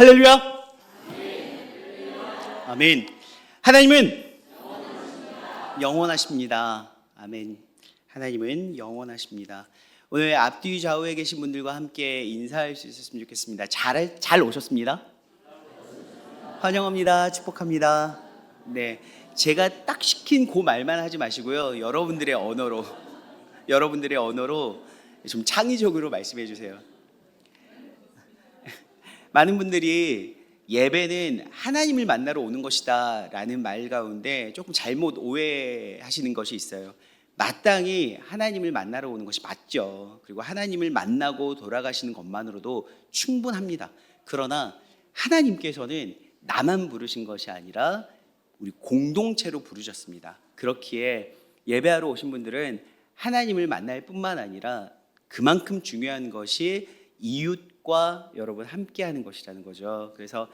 할렐루야. 아멘. 하나님은 영원하십니다. 아멘. 하나님은 영원하십니다. 오늘 앞뒤 좌우에 계신 분들과 함께 인사할 수 있었으면 좋겠습니다. 잘 오셨습니다. 환영합니다. 축복합니다. 네, 제가 딱 시킨 그 말만 하지 마시고요. 여러분들의 언어로 좀 창의적으로 말씀해 주세요. 많은 분들이 예배는 하나님을 만나러 오는 것이다 라는 말 가운데 조금 잘못 오해하시는 것이 있어요. 마땅히 하나님을 만나러 오는 것이 맞죠. 그리고 하나님을 만나고 돌아가시는 것만으로도 충분합니다. 그러나 하나님께서는 나만 부르신 것이 아니라 우리 공동체로 부르셨습니다. 그렇기에 예배하러 오신 분들은 하나님을 만날 뿐만 아니라 그만큼 중요한 것이 이웃과 여러분 함께 하는 것이라는 거죠. 그래서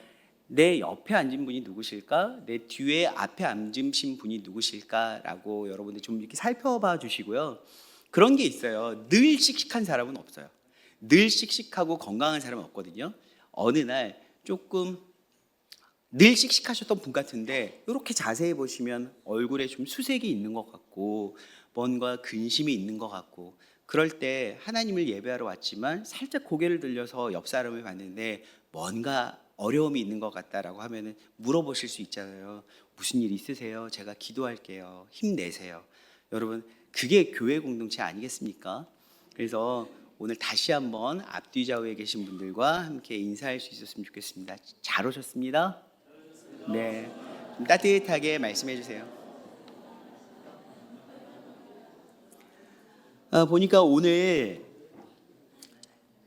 내 옆에 앉은 분이 누구실까? 내 뒤에 앞에 앉으신 분이 누구실까라고 여러분들 좀 이렇게 살펴봐 주시고요. 그런 게 있어요. 늘 씩씩한 사람은 없어요. 늘 씩씩하고 건강한 사람은 없거든요. 어느 날 조금 늘 씩씩하셨던 분 같은데 이렇게 자세히 보시면 얼굴에 좀 수색이 있는 것 같고 뭔가 근심이 있는 것 같고, 그럴 때 하나님을 예배하러 왔지만 살짝 고개를 들려서 옆 사람을 봤는데 뭔가 어려움이 있는 것 같다라고 하면은 물어보실 수 있잖아요. 무슨 일 있으세요? 제가 기도할게요. 힘내세요. 여러분, 그게 교회 공동체 아니겠습니까? 그래서 오늘 다시 한번 앞뒤 좌우에 계신 분들과 함께 인사할 수 있었으면 좋겠습니다. 잘 오셨습니다. 네, 좀 따뜻하게 말씀해 주세요. 보니까 오늘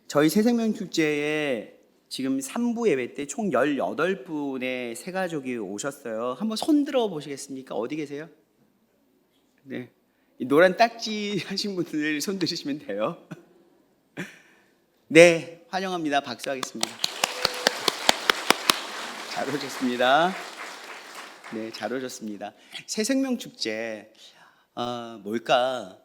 저희 새생명축제에 지금 3부 예배 때 총 18분의 새가족이 오셨어요. 한번 손 들어 보시겠습니까? 어디 계세요? 네, 이 노란 딱지 하신 분들 손 들으시면 돼요. 네, 환영합니다. 박수하겠습니다. 잘 오셨습니다. 네, 잘 오셨습니다. 새생명축제 뭘까?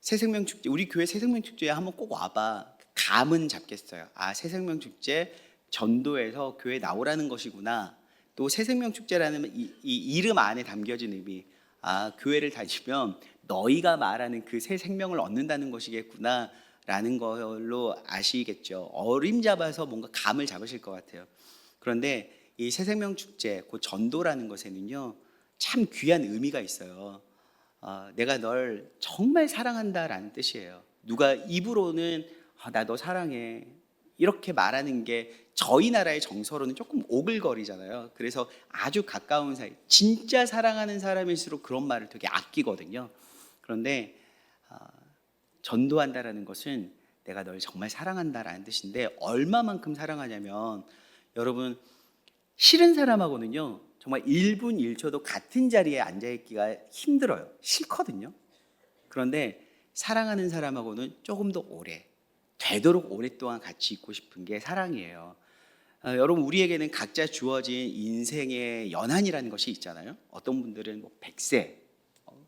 새생명축제, 우리 교회 새생명축제에 한번 꼭 와봐. 감은 잡겠어요. 아, 새생명축제 전도에서 교회 나오라는 것이구나. 또 새생명축제라는 이 이름 안에 담겨진 의미, 아, 교회를 다니면 너희가 말하는 그 새 생명을 얻는다는 것이겠구나 라는 걸로 아시겠죠. 어림잡아서 뭔가 감을 잡으실 것 같아요. 그런데 이 새생명축제, 그 전도라는 것에는요 참 귀한 의미가 있어요. 내가 널 정말 사랑한다라는 뜻이에요. 누가 입으로는 나 너 사랑해 이렇게 말하는 게 저희 나라의 정서로는 조금 오글거리잖아요. 그래서 아주 가까운 사이, 진짜 사랑하는 사람일수록 그런 말을 되게 아끼거든요. 그런데 전도한다라는 것은 내가 널 정말 사랑한다라는 뜻인데, 얼마만큼 사랑하냐면 여러분, 싫은 사람하고는요 정말 1분 1초도 같은 자리에 앉아있기가 힘들어요. 싫거든요. 그런데 사랑하는 사람하고는 조금 더 오래, 되도록 오랫동안 같이 있고 싶은 게 사랑이에요. 여러분, 우리에게는 각자 주어진 인생의 연한이라는 것이 있잖아요. 어떤 분들은 100세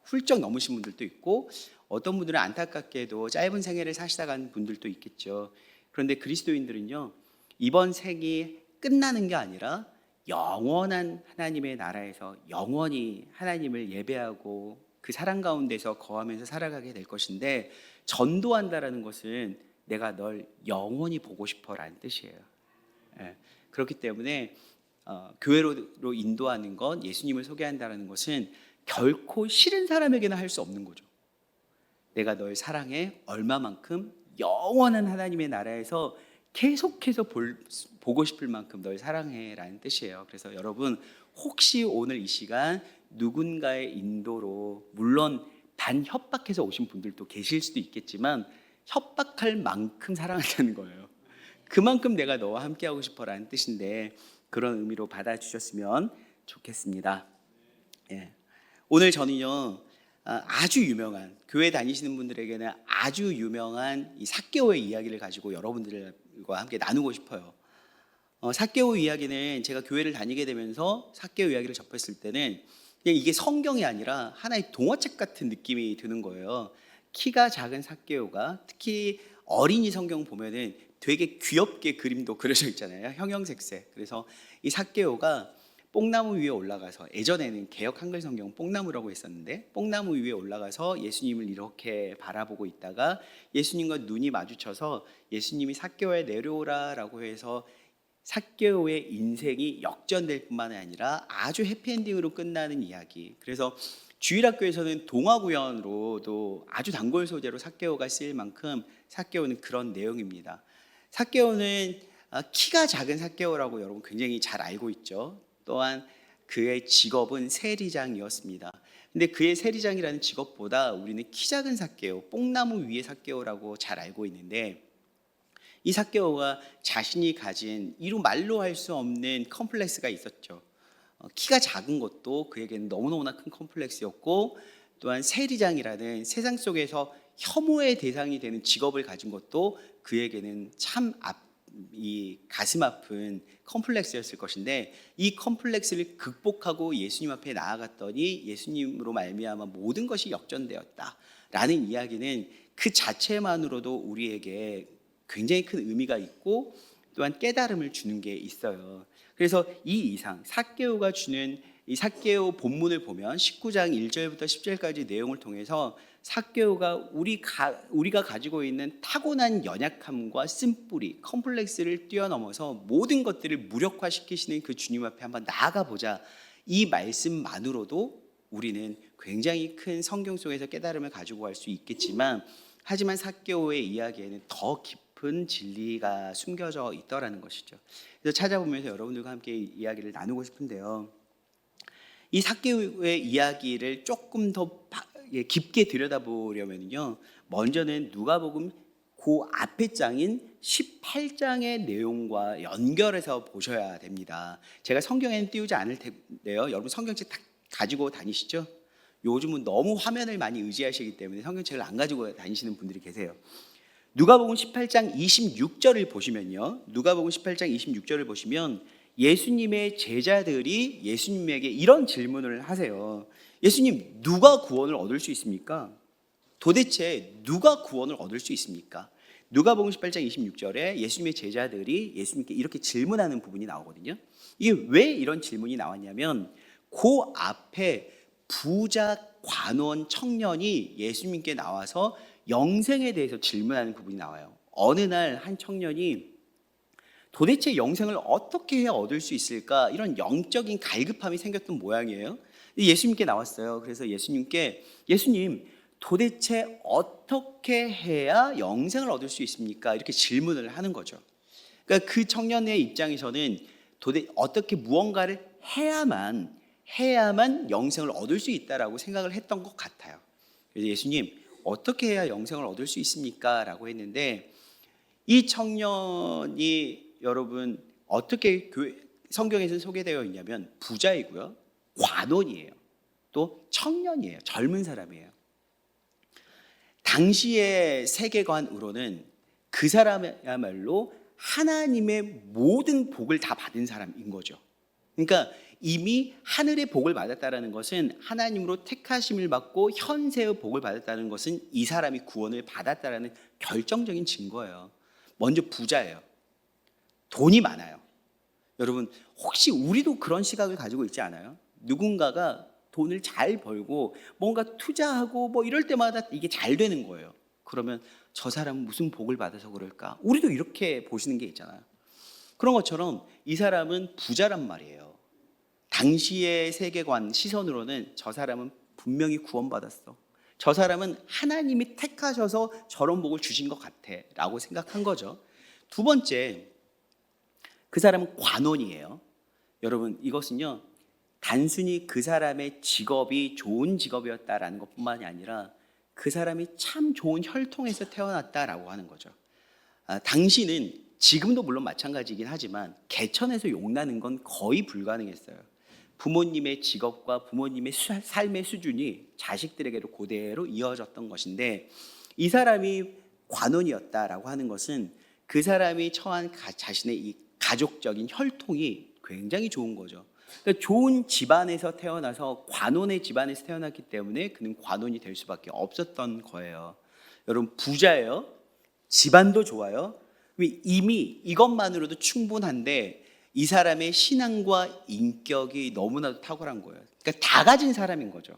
훌쩍 넘으신 분들도 있고, 어떤 분들은 안타깝게도 짧은 생애를 사시다 간 분들도 있겠죠. 그런데 그리스도인들은요 이번 생이 끝나는 게 아니라 영원한 하나님의 나라에서 영원히 하나님을 예배하고 그 사랑 가운데서 거하면서 살아가게 될 것인데, 전도한다라는 것은 내가 널 영원히 보고 싶어라는 뜻이에요. 그렇기 때문에 교회로 인도하는 것, 예수님을 소개한다라는 것은 결코 싫은 사람에게는 할 수 없는 거죠. 내가 널 사랑해, 얼마만큼 영원한 하나님의 나라에서 계속해서 보고 싶을 만큼 널 사랑해 라는 뜻이에요. 그래서 여러분, 혹시 오늘 이 시간 누군가의 인도로, 물론 반협박해서 오신 분들도 계실 수도 있겠지만 협박할 만큼 사랑한다는 거예요. 그만큼 내가 너와 함께하고 싶어라는 뜻인데, 그런 의미로 받아주셨으면 좋겠습니다. 예. 오늘 저는요 아주 유명한, 교회 다니시는 분들에게는 아주 유명한 이 삭개오의 이야기를 가지고 여러분들과 함께 나누고 싶어요. 삭개오 이야기는 제가 교회를 다니게 되면서 삭개오 이야기를 접했을 때는 그냥 이게 성경이 아니라 하나의 동화책 같은 느낌이 드는 거예요. 키가 작은 삭개오가, 특히 어린이 성경 보면은 되게 귀엽게 그림도 그려져 있잖아요. 형형색색. 그래서 이 삭개오가 뽕나무 위에 올라가서, 예전에는 개역 한글 성경 뽕나무라고 했었는데 뽕나무 위에 올라가서 예수님을 이렇게 바라보고 있다가 예수님과 눈이 마주쳐서 예수님이 삭개오에 내려오라라고 해서 삭개오의 인생이 역전될 뿐만 아니라 아주 해피엔딩으로 끝나는 이야기. 그래서 주일학교에서는 동화구연으로도 아주 단골 소재로 삭개오가 쓰일 만큼 삭개오는 그런 내용입니다. 삭개오는 키가 작은 삭개오라고 여러분 굉장히 잘 알고 있죠. 또한 그의 직업은 세리장이었습니다. 근데 그의 세리장이라는 직업보다 우리는 키 작은 삭개오, 뽕나무 위의 삭개오라고 잘 알고 있는데, 이 삭개오가 자신이 가진 이루 말로 할 수 없는 컴플렉스가 있었죠. 키가 작은 것도 그에게는 너무너무나 큰 컴플렉스였고, 또한 세리장이라는 세상 속에서 혐오의 대상이 되는 직업을 가진 것도 그에게는 참 이 가슴 아픈 컴플렉스였을 것인데, 이 컴플렉스를 극복하고 예수님 앞에 나아갔더니 예수님으로 말미암아 모든 것이 역전되었다라는 이야기는 그 자체만으로도 우리에게 굉장히 큰 의미가 있고 또한 깨달음을 주는 게 있어요. 그래서 이 이상 삭개오가 주는 이 삭개오 본문을 보면 19장 1절부터 10절까지 내용을 통해서 삭개오가 우리가 가지고 있는 타고난 연약함과 쓴뿌리, 컴플렉스를 뛰어넘어서 모든 것들을 무력화시키시는 그 주님 앞에 한번 나아가 보자. 이 말씀만으로도 우리는 굉장히 큰 성경 속에서 깨달음을 가지고 갈 수 있겠지만, 하지만 삭개오의 이야기에는 더 깊은 진리가 숨겨져 있더라는 것이죠. 그래서 찾아보면서 여러분들과 함께 이야기를 나누고 싶은데요, 이 삭개오의 이야기를 조금 더 깊게 들여다보려면요, 먼저는 누가복음 그 앞에 장인 18장의 내용과 연결해서 보셔야 됩니다. 제가 성경에는 띄우지 않을 텐데요, 여러분 성경책 다 가지고 다니시죠? 요즘은 너무 화면을 많이 의지하시기 때문에 성경책을 안 가지고 다니시는 분들이 계세요. 누가복음 18장 26절을 보시면요, 누가복음 18장 26절을 보시면 예수님의 제자들이 예수님에게 이런 질문을 하세요. 예수님, 누가 구원을 얻을 수 있습니까? 도대체 누가 구원을 얻을 수 있습니까? 누가복음 18장 26절에 예수님의 제자들이 예수님께 이렇게 질문하는 부분이 나오거든요. 이게 왜 이런 질문이 나왔냐면, 그 앞에 부자 관원 청년이 예수님께 나와서 영생에 대해서 질문하는 부분이 나와요. 어느 날 한 청년이 도대체 영생을 어떻게 해야 얻을 수 있을까, 이런 영적인 갈급함이 생겼던 모양이에요. 예수님께 나왔어요. 그래서 예수님, 도대체 어떻게 해야 영생을 얻을 수 있습니까? 이렇게 질문을 하는 거죠. 그러니까 그 청년의 입장에서는 어떻게 무언가를 해야만 영생을 얻을 수 있다라고 생각을 했던 것 같아요. 그래서 예수님, 어떻게 해야 영생을 얻을 수 있습니까? 라고 했는데, 이 청년이 여러분 어떻게 성경에서 소개되어 있냐면 부자이고요, 관원이에요, 또 청년이에요, 젊은 사람이에요. 당시의 세계관으로는 그 사람이야말로 하나님의 모든 복을 다 받은 사람인 거죠. 그러니까 이미 하늘의 복을 받았다는 것은, 하나님으로 택하심을 받고 현세의 복을 받았다는 것은 이 사람이 구원을 받았다는 결정적인 증거예요. 먼저 부자예요. 돈이 많아요. 여러분 혹시 우리도 그런 시각을 가지고 있지 않아요? 누군가가 돈을 잘 벌고 뭔가 투자하고 뭐 이럴 때마다 이게 잘 되는 거예요. 그러면 저 사람은 무슨 복을 받아서 그럴까? 우리도 이렇게 보시는 게 있잖아요. 그런 것처럼 이 사람은 부자란 말이에요. 당시의 세계관 시선으로는 저 사람은 분명히 구원받았어, 저 사람은 하나님이 택하셔서 저런 복을 주신 것 같아 라고 생각한 거죠. 두 번째, 그 사람은 관원이에요. 여러분 이것은요, 단순히 그 사람의 직업이 좋은 직업이었다라는 것뿐만이 아니라 그 사람이 참 좋은 혈통에서 태어났다라고 하는 거죠. 당시는, 지금도 물론 마찬가지이긴 하지만 개천에서 용나는 건 거의 불가능했어요. 부모님의 직업과 부모님의 삶의 수준이 자식들에게로 그대로 이어졌던 것인데, 이 사람이 관원이었다라고 하는 것은 그 사람이 처한 자신의 이 가족적인 혈통이 굉장히 좋은 거죠. 그러니까 좋은 집안에서 태어나서 관원의 집안에서 태어났기 때문에 그는 관원이 될 수밖에 없었던 거예요. 여러분 부자예요, 집안도 좋아요, 이미 이것만으로도 충분한데 이 사람의 신앙과 인격이 너무나도 탁월한 거예요. 그러니까 다 가진 사람인 거죠.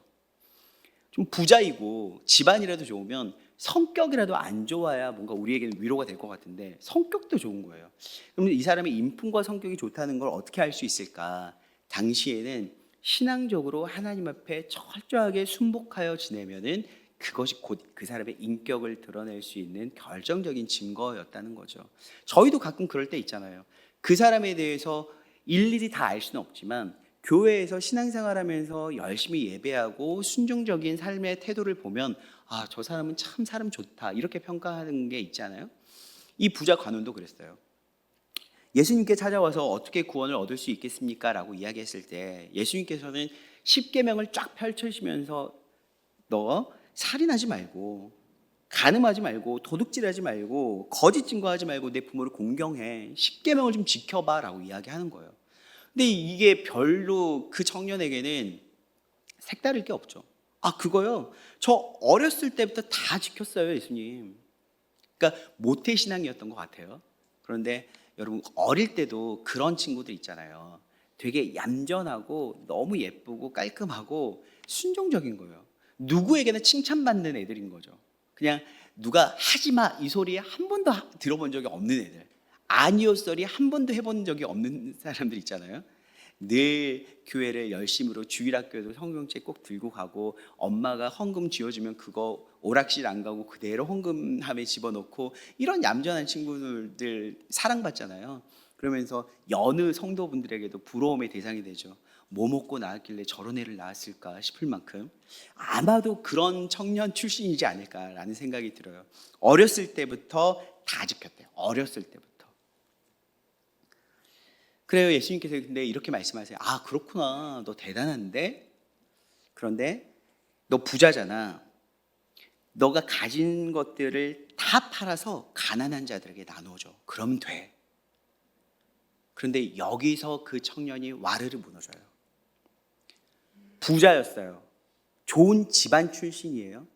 좀 부자이고 집안이라도 좋으면 성격이라도 안 좋아야 뭔가 우리에게는 위로가 될 것 같은데 성격도 좋은 거예요. 그럼 이 사람의 인품과 성격이 좋다는 걸 어떻게 알 수 있을까? 당시에는 신앙적으로 하나님 앞에 철저하게 순복하여 지내면은 그것이 곧 그 사람의 인격을 드러낼 수 있는 결정적인 증거였다는 거죠. 저희도 가끔 그럴 때 있잖아요. 그 사람에 대해서 일일이 다 알 수는 없지만 교회에서 신앙생활하면서 열심히 예배하고 순종적인 삶의 태도를 보면 아, 저 사람은 참 사람 좋다 이렇게 평가하는 게 있잖아요. 이 부자 관원도 그랬어요. 예수님께 찾아와서 어떻게 구원을 얻을 수 있겠습니까? 라고 이야기했을 때 예수님께서는 십계명을 쫙 펼치시면서 너 살인하지 말고 간음하지 말고 도둑질하지 말고 거짓 증거하지 말고 내 부모를 공경해, 십계명을 좀 지켜봐 라고 이야기하는 거예요. 근데 이게 별로 그 청년에게는 색다를 게 없죠. 아, 그거요? 저 어렸을 때부터 다 지켰어요, 예수님. 그러니까 모태신앙이었던 것 같아요. 그런데 여러분, 어릴 때도 그런 친구들 있잖아요. 되게 얌전하고 너무 예쁘고 깔끔하고 순종적인 거예요. 누구에게나 칭찬받는 애들인 거죠. 그냥 누가 하지마 이 소리 한 번도 들어본 적이 없는 애들, 아니요 소리 한 번도 해본 적이 없는 사람들 있잖아요. 늘 교회를 열심으로 주일학교에도 성경책 꼭 들고 가고 엄마가 헌금 쥐어주면 그거 오락실 안 가고 그대로 헌금함에 집어넣고 이런 얌전한 친구들 사랑받잖아요. 그러면서 여느 성도분들에게도 부러움의 대상이 되죠. 뭐 먹고 나왔길래 저런 애를 낳았을까 싶을 만큼 아마도 그런 청년 출신이지 않을까라는 생각이 들어요. 어렸을 때부터 다 지켰대요. 어렸을 때부터. 그래요. 예수님께서 근데 이렇게 말씀하세요. 아, 그렇구나. 너 대단한데? 그런데 너 부자잖아. 너가 가진 것들을 다 팔아서 가난한 자들에게 나눠줘. 그러면 돼. 그런데 여기서 그 청년이 와르르 무너져요. 부자였어요. 좋은 집안 출신이에요.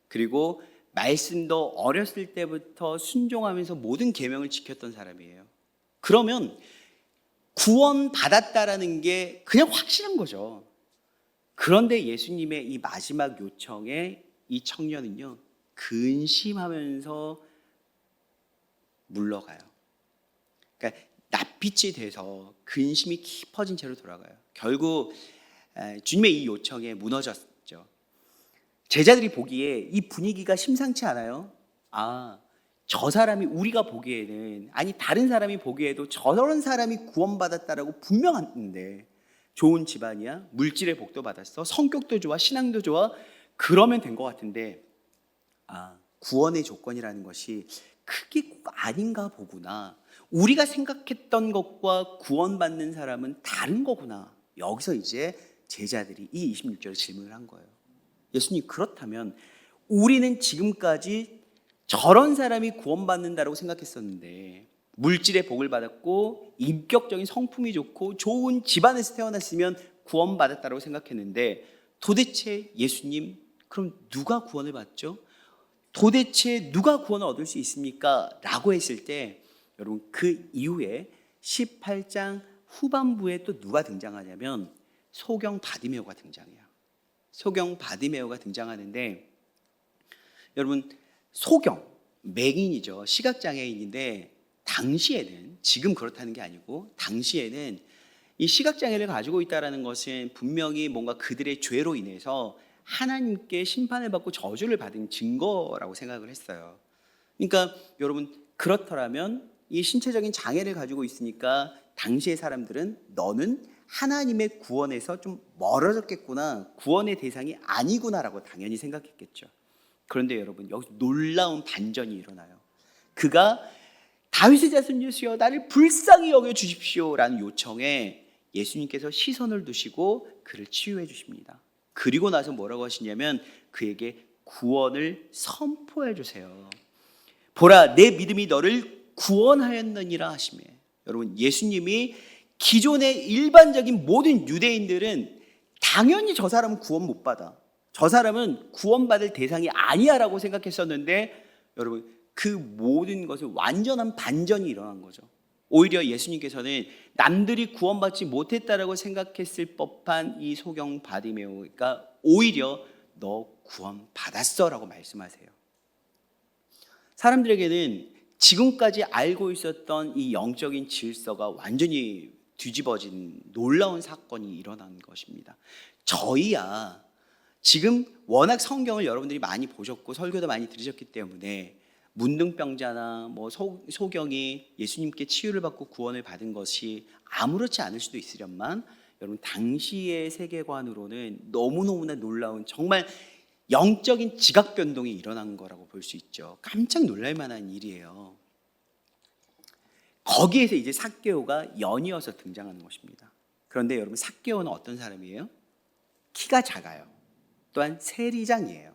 그리고 말씀도 어렸을 때부터 순종하면서 모든 계명을 지켰던 사람이에요. 그러면 구원 받았다라는 게 그냥 확실한 거죠. 그런데 예수님의 이 마지막 요청에 이 청년은요, 근심하면서 물러가요. 그러니까 낯빛이 돼서 근심이 깊어진 채로 돌아가요. 결국 주님의 이 요청에 무너졌죠. 제자들이 보기에 이 분위기가 심상치 않아요. 아, 저 사람이 우리가 보기에는, 아니 다른 사람이 보기에도 저런 사람이 구원받았다라고 분명한데 좋은 집안이야, 물질의 복도 받았어, 성격도 좋아, 신앙도 좋아, 그러면 된 것 같은데 아, 구원의 조건이라는 것이 크게 아닌가 보구나. 우리가 생각했던 것과 구원받는 사람은 다른 거구나. 여기서 이제 제자들이 이 26절에 질문을 한 거예요. 예수님, 그렇다면 우리는 지금까지 저런 사람이 구원받는다고 생각했었는데 물질의 복을 받았고 인격적인 성품이 좋고 좋은 집안에서 태어났으면 구원받았다고 생각했는데 도대체 예수님, 그럼 누가 구원을 받죠? 도대체 누가 구원을 얻을 수 있습니까? 라고 했을 때 여러분, 그 이후에 18장 후반부에 또 누가 등장하냐면 소경 바디메오가 등장해요. 소경 바디메오가 등장하는데 여러분, 소경, 맹인이죠. 시각장애인인데 당시에는, 지금 그렇다는 게 아니고 당시에는 이 시각장애를 가지고 있다는 것은 분명히 뭔가 그들의 죄로 인해서 하나님께 심판을 받고 저주를 받은 증거라고 생각을 했어요. 그러니까 여러분, 그렇더라면 이 신체적인 장애를 가지고 있으니까 당시의 사람들은 너는 하나님의 구원에서 좀 멀어졌겠구나, 구원의 대상이 아니구나라고 당연히 생각했겠죠. 그런데 여러분, 여기서 놀라운 반전이 일어나요. 그가 다윗의 자손 예수여 나를 불쌍히 여겨 주십시오라는 요청에 예수님께서 시선을 두시고 그를 치유해 주십니다. 그리고 나서 뭐라고 하시냐면 그에게 구원을 선포해 주세요. 보라, 내 믿음이 너를 구원하였느니라 하시며, 여러분, 예수님이 기존의 일반적인 모든 유대인들은 당연히 저 사람은 구원 못 받아, 저 사람은 구원받을 대상이 아니야 라고 생각했었는데 여러분, 그 모든 것을 완전한 반전이 일어난 거죠. 오히려 예수님께서는 남들이 구원받지 못했다라고 생각했을 법한 이 소경 바디메오가 오히려 너 구원받았어라고 말씀하세요. 사람들에게는 지금까지 알고 있었던 이 영적인 질서가 완전히 뒤집어진 놀라운 사건이 일어난 것입니다. 저희야 지금 워낙 성경을 여러분들이 많이 보셨고 설교도 많이 들으셨기 때문에 문둥병자나 소경이 예수님께 치유를 받고 구원을 받은 것이 아무렇지 않을 수도 있으련만, 여러분 당시의 세계관으로는 너무너무나 놀라운 정말 영적인 지각 변동이 일어난 거라고 볼 수 있죠. 깜짝 놀랄 만한 일이에요. 거기에서 이제 삭개오가 연이어서 등장하는 것입니다. 그런데 여러분, 삭개오는 어떤 사람이에요? 키가 작아요. 또한 세리장이에요.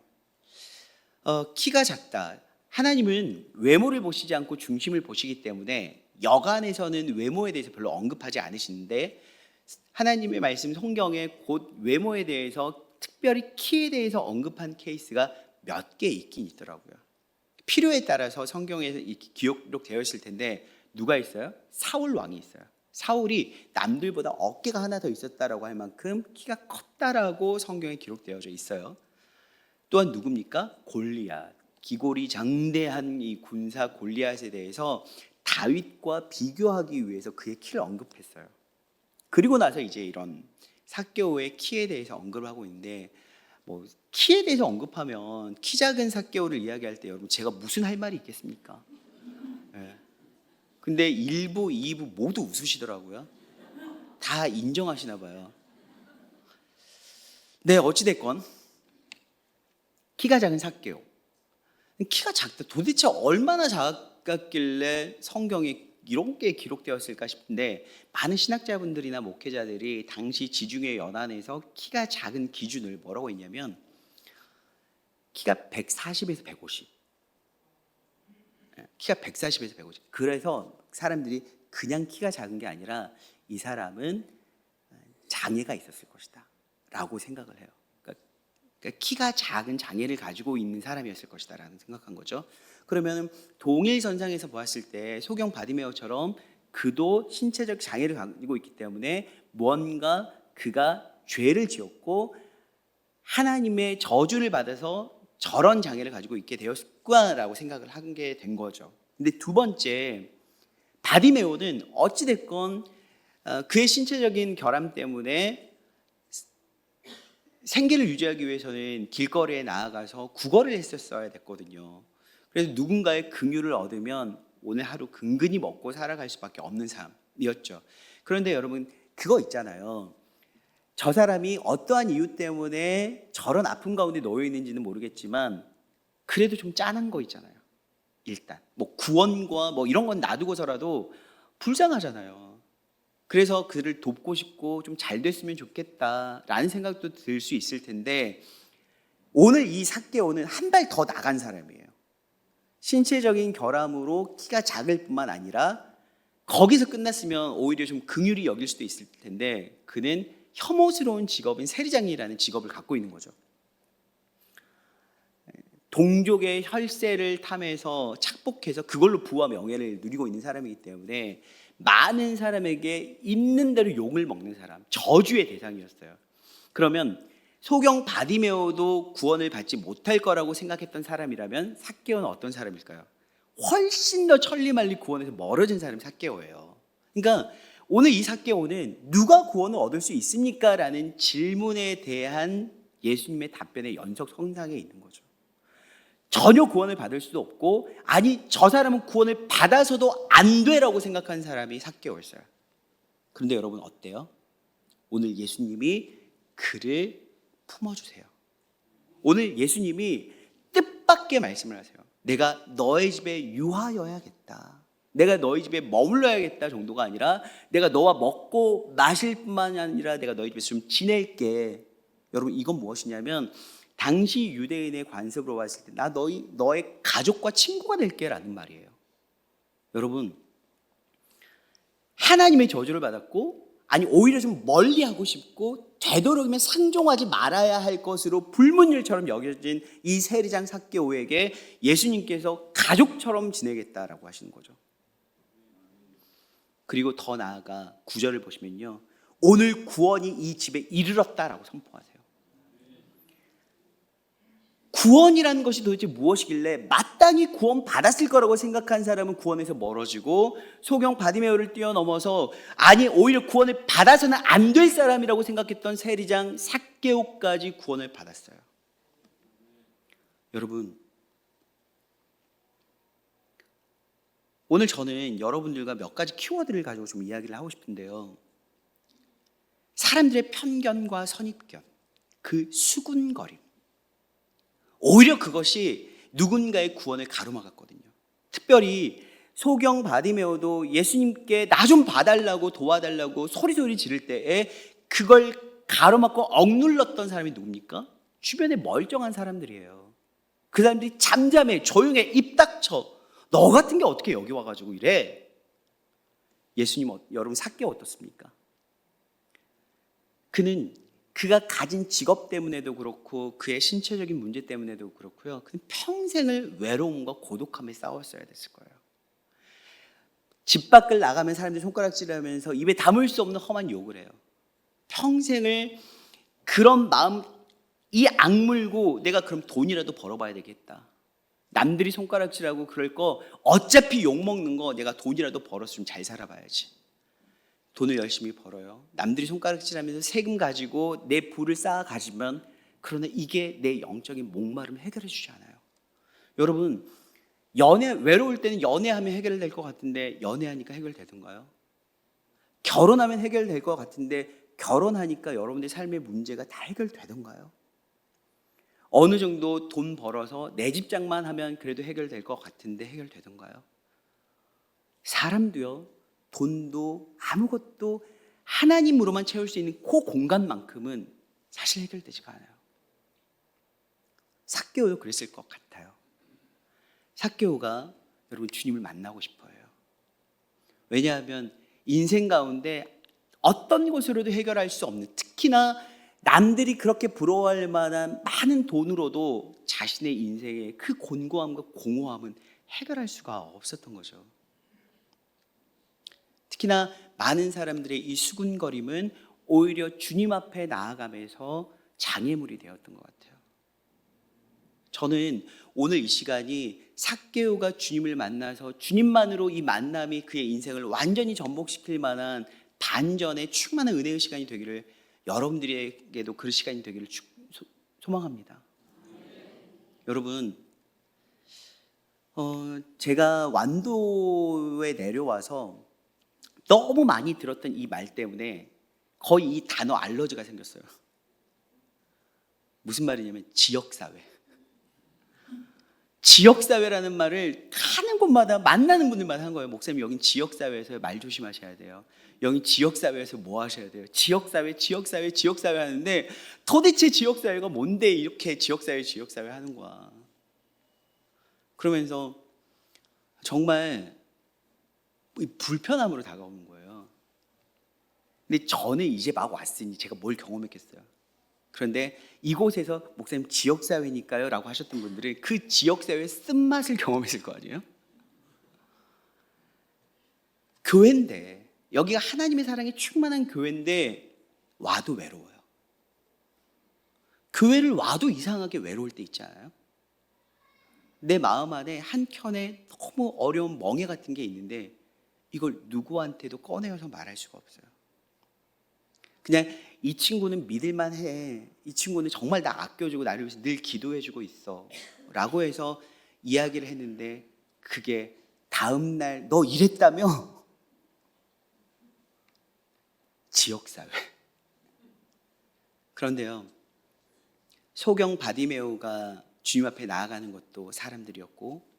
키가 작다. 하나님은 외모를 보시지 않고 중심을 보시기 때문에 여간에서는 외모에 대해서 별로 언급하지 않으시는데, 하나님의 말씀 성경에 곧 외모에 대해서 특별히 키에 대해서 언급한 케이스가 몇 개 있긴 있더라고요. 필요에 따라서 성경에 기록되어 있을 텐데, 누가 있어요? 사울 왕이 있어요. 사울이 남들보다 어깨가 하나 더 있었다라고 할 만큼 키가 컸다라고 성경에 기록되어져 있어요. 또한 누굽니까? 골리앗. 기골이 장대한 이 군사 골리앗에 대해서 다윗과 비교하기 위해서 그의 키를 언급했어요. 그리고 나서 이제 이런 삭개오의 키에 대해서 언급을 하고 있는데, 키에 대해서 언급하면 키 작은 삭개오를 이야기할 때 여러분 제가 무슨 할 말이 있겠습니까? 네. 근데 1부, 2부 모두 웃으시더라고요. 다 인정하시나 봐요. 네, 어찌됐건 키가 작은 삭개오. 키가 작다. 도대체 얼마나 작았길래 성경에 이런 게 기록되었을까 싶은데, 많은 신학자분들이나 목회자들이 당시 지중해 연안에서 키가 작은 기준을 뭐라고 했냐면 키가 140에서 150. 키가 140에서 150. 그래서 사람들이 그냥 키가 작은 게 아니라 이 사람은 장애가 있었을 것이다 라고 생각을 해요. 그러니까 키가 작은 장애를 가지고 있는 사람이었을 것이다 라는 생각한 거죠. 그러면 동일선상에서 보았을 때 소경 바디메오처럼 그도 신체적 장애를 가지고 있기 때문에 뭔가 그가 죄를 지었고 하나님의 저주를 받아서 저런 장애를 가지고 있게 되었구나라고 생각을 하게 된 거죠. 근데 두 번째, 바디메오는 어찌됐건 그의 신체적인 결함 때문에 생계를 유지하기 위해서는 길거리에 나아가서 구걸을 했었어야 됐거든요. 그래서 누군가의 긍휼을 얻으면 오늘 하루 근근히 먹고 살아갈 수밖에 없는 삶이었죠. 그런데 여러분, 그거 있잖아요. 저 사람이 어떠한 이유 때문에 저런 아픔 가운데 놓여 있는지는 모르겠지만 그래도 좀 짠한 거 있잖아요. 일단 구원과 이런 건 놔두고서라도 불쌍하잖아요. 그래서 그를 돕고 싶고 좀 잘 됐으면 좋겠다라는 생각도 들 수 있을 텐데, 오늘 이 삭개오는 한 발 더 나간 사람이에요. 신체적인 결함으로 키가 작을 뿐만 아니라 거기서 끝났으면 오히려 좀 긍휼히 여길 수도 있을 텐데, 그는 혐오스러운 직업인 세리장이라는 직업을 갖고 있는 거죠. 동족의 혈세를 탐해서 착복해서 그걸로 부와 명예를 누리고 있는 사람이기 때문에 많은 사람에게 있는 대로 욕을 먹는 사람, 저주의 대상이었어요. 그러면 소경 바디메오도 구원을 받지 못할 거라고 생각했던 사람이라면 삭개오는 어떤 사람일까요? 훨씬 더 천리말리 구원에서 멀어진 사람이 삭개오예요. 그러니까 오늘 이 삭개오는 누가 구원을 얻을 수 있습니까? 라는 질문에 대한 예수님의 답변의 연속선상에 있는 거죠. 전혀 구원을 받을 수도 없고, 아니 저 사람은 구원을 받아서도 안 되라고 생각하는 사람이 삭개오였어요. 그런데 여러분 어때요? 오늘 예수님이 그를 품어주세요. 오늘 예수님이 뜻밖의 말씀을 하세요. 내가 너의 집에 유하여야겠다, 내가 너희 집에 머물러야겠다 정도가 아니라 내가 너와 먹고 마실 뿐만 아니라 내가 너희 집에서 좀 지낼게. 여러분, 이건 무엇이냐면 당시 유대인의 관습으로 봤을 때 나 너의 가족과 친구가 될게 라는 말이에요. 여러분, 하나님의 저주를 받았고 아니 오히려 좀 멀리하고 싶고 되도록이면 상종하지 말아야 할 것으로 불문율처럼 여겨진 이 세리장 삭개오에게 예수님께서 가족처럼 지내겠다라고 하시는 거죠. 그리고 더 나아가 9절을 보시면요, 오늘 구원이 이 집에 이르렀다라고 선포하세요. 구원이라는 것이 도대체 무엇이길래 마땅히 구원 받았을 거라고 생각한 사람은 구원에서 멀어지고, 소경 바디메오를 뛰어넘어서 아니 오히려 구원을 받아서는 안 될 사람이라고 생각했던 세리장 삭개오까지 구원을 받았어요. 여러분, 오늘 저는 여러분들과 몇 가지 키워드를 가지고 좀 이야기를 하고 싶은데요, 사람들의 편견과 선입견, 그 수군거림, 오히려 그것이 누군가의 구원을 가로막았거든요. 특별히 소경 바디메오도 예수님께 나 좀 봐달라고 도와달라고 소리소리 지를 때에 그걸 가로막고 억눌렀던 사람이 누굽니까? 주변에 멀쩡한 사람들이에요. 그 사람들이 잠잠해, 조용해, 입 닥쳐. 너 같은 게 어떻게 여기 와가지고 이래? 예수님, 여러분 삭개오 어떻습니까? 그는 그가 가진 직업 때문에도 그렇고 그의 신체적인 문제 때문에도 그렇고요, 그는 평생을 외로움과 고독함에 싸웠어야 됐을 거예요. 집 밖을 나가면 사람들이 손가락질하면서 입에 담을 수 없는 험한 욕을 해요. 평생을 그런 마음, 이 악물고 내가 그럼 돈이라도 벌어봐야 되겠다. 남들이 손가락질하고 그럴 거 어차피 욕먹는 거 내가 돈이라도 벌어서 좀 잘 살아봐야지. 돈을 열심히 벌어요. 남들이 손가락질하면서 세금 가지고 내 부를 쌓아 가지면, 그러나 이게 내 영적인 목마름을 해결해 주지 않아요. 여러분, 외로울 때는 연애하면 해결될 것 같은데 연애하니까 해결되던가요? 결혼하면 해결될 것 같은데 결혼하니까 여러분의 삶의 문제가 다 해결되던가요? 어느 정도 돈 벌어서 내 집장만 하면 그래도 해결될 것 같은데 해결되던가요? 사람도요, 돈도 아무것도 하나님으로만 채울 수 있는 그 공간만큼은 사실 해결되지가 않아요. 삭개오도 그랬을 것 같아요. 삭개오가 여러분 주님을 만나고 싶어요. 왜냐하면 인생 가운데 어떤 것으로도 해결할 수 없는, 특히나 남들이 그렇게 부러워할 만한 많은 돈으로도 자신의 인생의 그 곤고함과 공허함은 해결할 수가 없었던 거죠. 특히나 많은 사람들의 이 수군거림은 오히려 주님 앞에 나아가면서 장애물이 되었던 것 같아요. 저는 오늘 이 시간이 삭개오가 주님을 만나서 주님만으로 이 만남이 그의 인생을 완전히 전복시킬 만한 반전의 충만한 은혜의 시간이 되기를, 여러분들에게도 그런 시간이 되기를 소망합니다. 여러분, 제가 완도에 내려와서 너무 많이 들었던 이 말 때문에 거의 이 단어 알러지가 생겼어요. 무슨 말이냐면 지역사회. 지역사회라는 말을 가는 곳마다 만나는 분들마다 한 거예요. 목사님, 여긴 지역사회에서 말 조심하셔야 돼요. 여긴 지역사회에서 뭐 하셔야 돼요. 지역사회 하는데 도대체 지역사회가 뭔데 이렇게 지역사회 하는 거야. 그러면서 정말 불편함으로 다가오는 거예요. 근데 저는 이제 막 왔으니 제가 뭘 경험했겠어요. 그런데 이곳에서 목사님 지역사회니까요 라고 하셨던 분들은 그 지역사회의 쓴맛을 경험했을 거 아니에요? 교회인데, 여기가 하나님의 사랑이 충만한 교회인데 와도 외로워요. 교회를 와도 이상하게 외로울 때 있지 않아요? 내 마음 안에 한켠에 너무 어려운 멍해 같은 게 있는데 이걸 누구한테도 꺼내어서 말할 수가 없어요. 그냥 이 친구는 믿을만 해, 이 친구는 정말 나 아껴주고 나를 위해서 늘 기도해주고 있어 라고 해서 이야기를 했는데, 그게 다음날 너 이랬다며? 지역사회. 그런데요, 소경 바디메오가 주님 앞에 나아가는 것도 사람들이었고,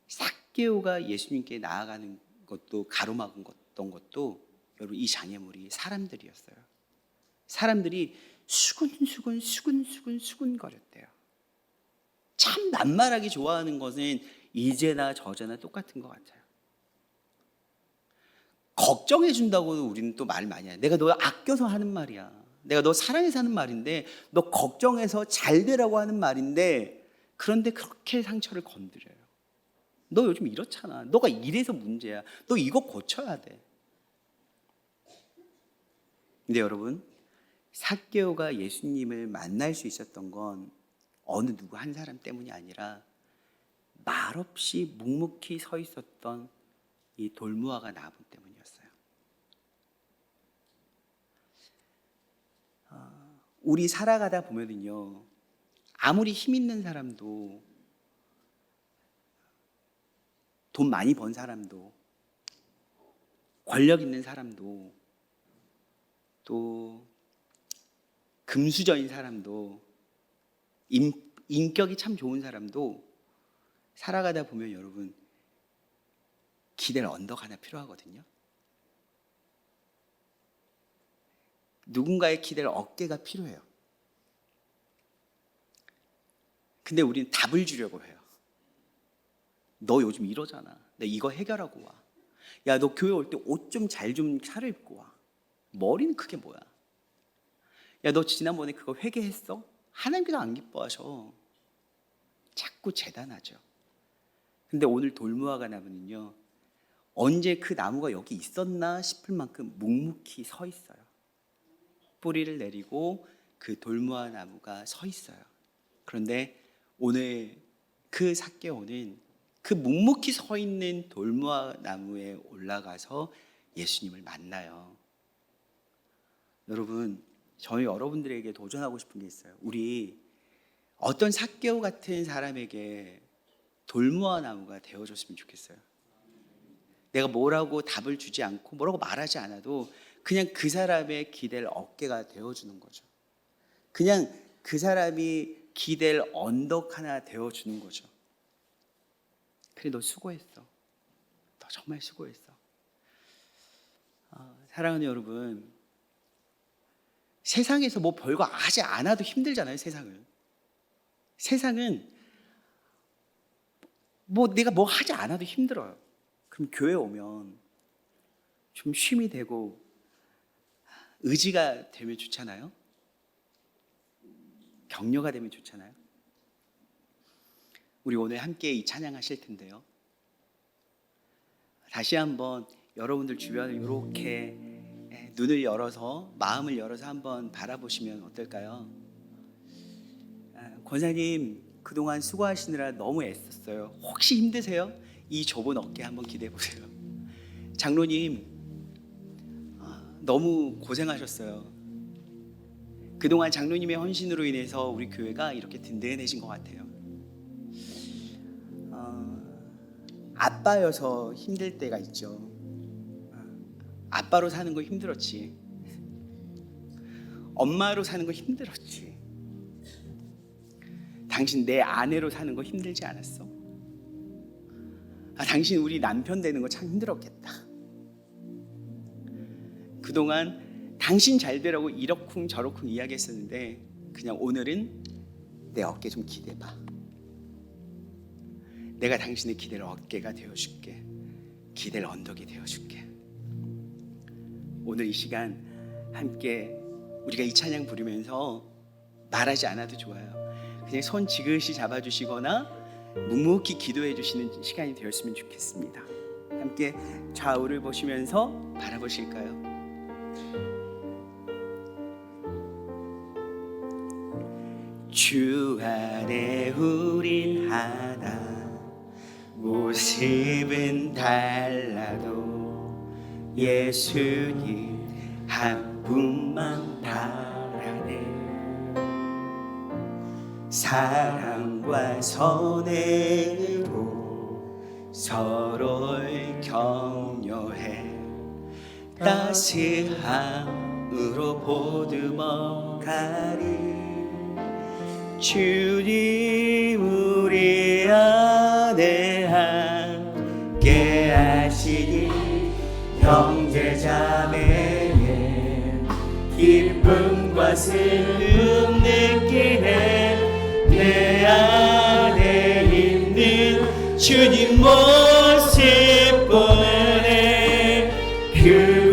삭개오가 예수님께 나아가는 것도 가로막았던 것도 여러분 이 장애물이 사람들이었어요. 사람들이 수군거렸대요. 참 낱말하기 좋아하는 것은 이제나 저제나 똑같은 것 같아요. 걱정해 준다고 우리는 또 말 많이 해요. 내가 너 아껴서 하는 말이야. 내가 너 사랑해서 하는 말인데, 너 걱정해서 잘 되라고 하는 말인데, 그런데 그렇게 상처를 건드려요. 너 요즘 이렇잖아. 너가 이래서 문제야. 너 이거 고쳐야 돼. 근데 여러분, 삭개오가 예수님을 만날 수 있었던 건 어느 누구 한 사람 때문이 아니라 말없이 묵묵히 서 있었던 이 돌무화과 나무 때문이었어요. 우리 살아가다 보면은요, 아무리 힘 있는 사람도, 돈 많이 번 사람도, 권력 있는 사람도, 또 금수저인 사람도, 인격이 참 좋은 사람도 살아가다 보면 여러분 기댈 언덕 하나 필요하거든요. 누군가의 기댈 어깨가 필요해요. 근데 우리는 답을 주려고 해요. 너 요즘 이러잖아. 내 이거 해결하고 와. 야, 너 교회 올 때 옷 좀 잘 좀 차려입고 와. 머리는 그게 뭐야? 야, 너 지난번에 그거 회개했어? 하나님께서 안 기뻐하셔. 자꾸 재단하죠. 근데 오늘 돌무화과 나무는요, 언제 그 나무가 여기 있었나 싶을 만큼 묵묵히 서 있어요. 뿌리를 내리고 그 돌무화 나무가 서 있어요. 그런데 오늘 그 삭개오는 그 묵묵히 서 있는 돌무화 나무에 올라가서 예수님을 만나요. 여러분, 저희 여러분들에게 도전하고 싶은 게 있어요. 우리 어떤 삭개오 같은 사람에게 돌무화 나무가 되어줬으면 좋겠어요. 내가 뭐라고 답을 주지 않고 뭐라고 말하지 않아도 그냥 그 사람의 기댈 어깨가 되어주는 거죠. 그냥 그 사람이 기댈 언덕 하나 되어주는 거죠. 그래, 너 수고했어. 너 정말 수고했어. 사랑하는 여러분, 세상에서 뭐 별거 하지 않아도 힘들잖아요. 세상은 뭐 내가 뭐 하지 않아도 힘들어요. 그럼 교회 오면 좀 쉼이 되고 의지가 되면 좋잖아요. 격려가 되면 좋잖아요. 우리 오늘 함께 이 찬양하실 텐데요, 다시 한번 여러분들 주변을 이렇게 눈을 열어서, 마음을 열어서 한번 바라보시면 어떨까요? 권사님 그동안 수고하시느라 너무 애썼어요. 혹시 힘드세요? 이 좁은 어깨 한번 기대해 보세요. 장로님 너무 고생하셨어요. 그동안 장로님의 헌신으로 인해서 우리 교회가 이렇게 든든해진 것 같아요. 아빠여서 힘들 때가 있죠. 아빠로 사는 거 힘들었지. 엄마로 사는 거 힘들었지. 당신 내 아내로 사는 거 힘들지 않았어? 당신 우리 남편 되는 거 참 힘들었겠다. 그동안 당신 잘 되라고 이러쿵 저러쿵 이야기했었는데 그냥 오늘은 내 어깨 좀 기대봐. 내가 당신의 기댈 어깨가 되어줄게. 기댈 언덕이 되어줄게. 오늘 이 시간 함께 우리가 이 찬양 부르면서 말하지 않아도 좋아요. 그냥 손 지그시 잡아주시거나 묵묵히 기도해 주시는 시간이 되었으면 좋겠습니다. 함께 좌우를 보시면서 바라보실까요? 주 안에 우린 하나, 모습은 달라도 예수님 한 분만 바라네. 사랑과 선행으로 서로를 격려해 따스함으로 보듬어 가리. 주님 우리 안에 함께 하시니 형제자매의 기쁨과 슬픔 느끼네. 내 안에 있는 주님 모습 보네. 그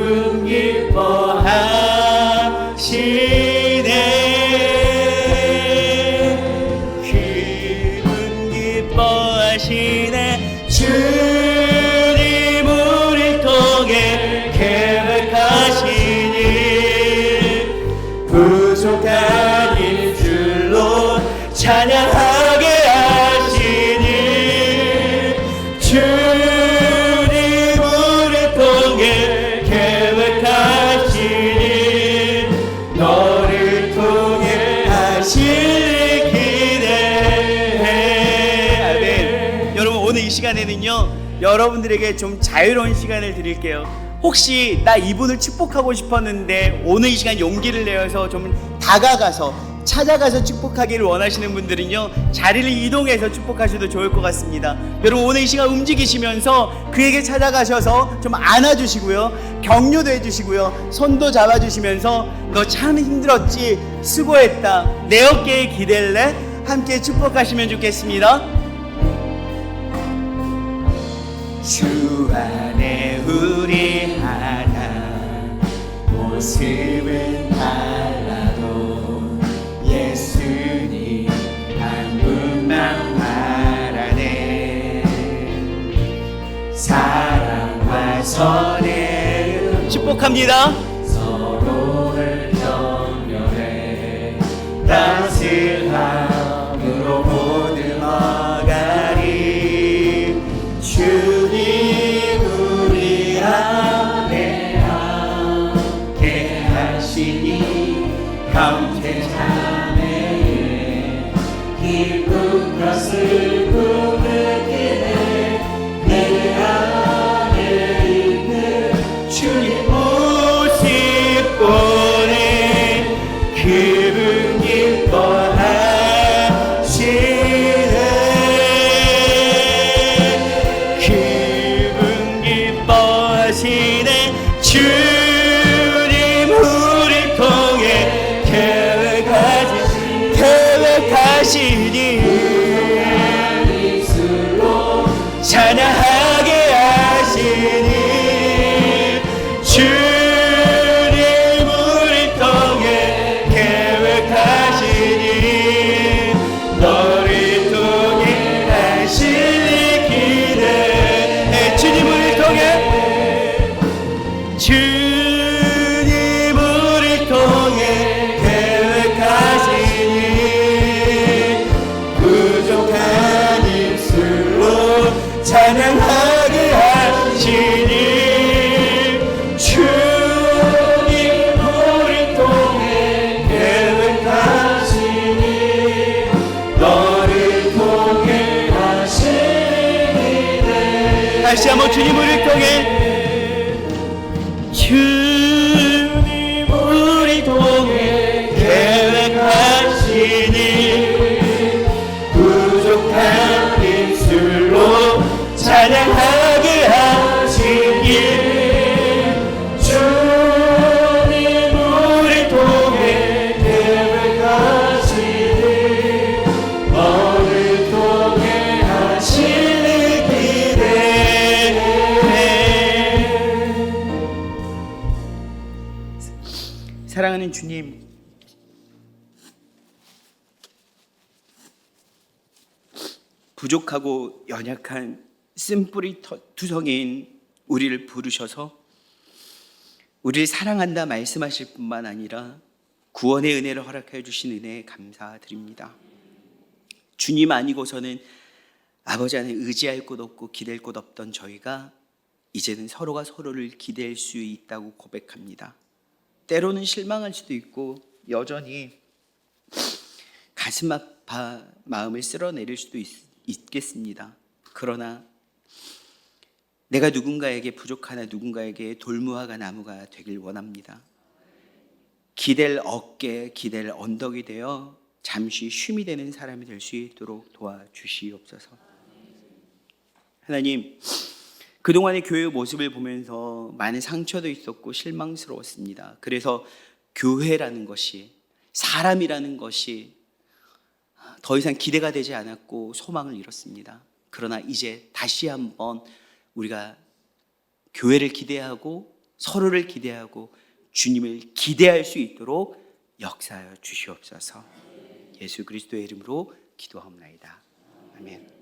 찬양하게 하시니 주님 우리 통해 계획하시니 너를 통해 하실 기대해. 아멘. 여러분 오늘 이 시간에는요 여러분들에게 좀 자유로운 시간을 드릴게요. 혹시 나 이분을 축복하고 싶었는데 오늘 이 시간 용기를 내어서 좀 다가가서 찾아가서 축복하기를 원하시는 분들은요 자리를 이동해서 축복하셔도 좋을 것 같습니다. 여러분 오늘 이 시간 움직이시면서 그에게 찾아가셔서 좀 안아주시고요, 격려도 해주시고요, 손도 잡아주시면서 너 참 힘들었지, 수고했다, 내 어깨에 기댈래? 함께 축복하시면 좋겠습니다. 주 안에 우리 하나 모습은 달라도 예수님 한 분만 바라네. 사랑과 선의 축복합니다. 서로를 격려해 따스함으로 보듬어가리. 주님 우리 안에 함께 하시니 가운데 자매의 기쁨과 슬픔을 기대 내 안에 있는 주님 모습 보내 기분 기뻐하시네. 기분 기뻐하시네. 주님 우리 통해 계획하시니 입술로 찬양하게 하시니 주님 우리 통해 계획하시니 너를 통해 하실 기대해. 주님 우리 통해 주님 우리 통해 계획하시니 부족한 입술로 찬양하게 하시니 주님 우리 통해 계획하시니 너를 통해 하시니. 다시 한번 주님 우리 통해 주님 우리 통해 계획하시니 부족한 입술로 찬양하게 하시니 주님 우리 통해 계획하시니 너를 통해 하시니 기대해. 사랑하는 주님, 부족하고 연약한 쓴뿌리 투성이인 우리를 부르셔서 우리를 사랑한다 말씀하실 뿐만 아니라 구원의 은혜를 허락해 주신 은혜에 감사드립니다. 주님 아니고서는 아버지 안에 의지할 곳 없고 기댈 곳 없던 저희가 이제는 서로가 서로를 기댈 수 있다고 고백합니다. 때로는 실망할 수도 있고 여전히 가슴 아파 마음을 쓸어내릴 수도 있겠습니다. 그러나 내가 누군가에게 부족하나 누군가에게 돌무화과 나무가 되길 원합니다. 기댈 어깨, 기댈 언덕이 되어 잠시 쉼이 되는 사람이 될 수 있도록 도와주시옵소서. 하나님, 그동안의 교회의 모습을 보면서 많은 상처도 있었고 실망스러웠습니다. 그래서 교회라는 것이, 사람이라는 것이 더 이상 기대가 되지 않았고 소망을 잃었습니다. 그러나 이제 다시 한번 우리가 교회를 기대하고 서로를 기대하고 주님을 기대할 수 있도록 역사하여 주시옵소서. 예수 그리스도의 이름으로 기도하옵나이다. 아멘.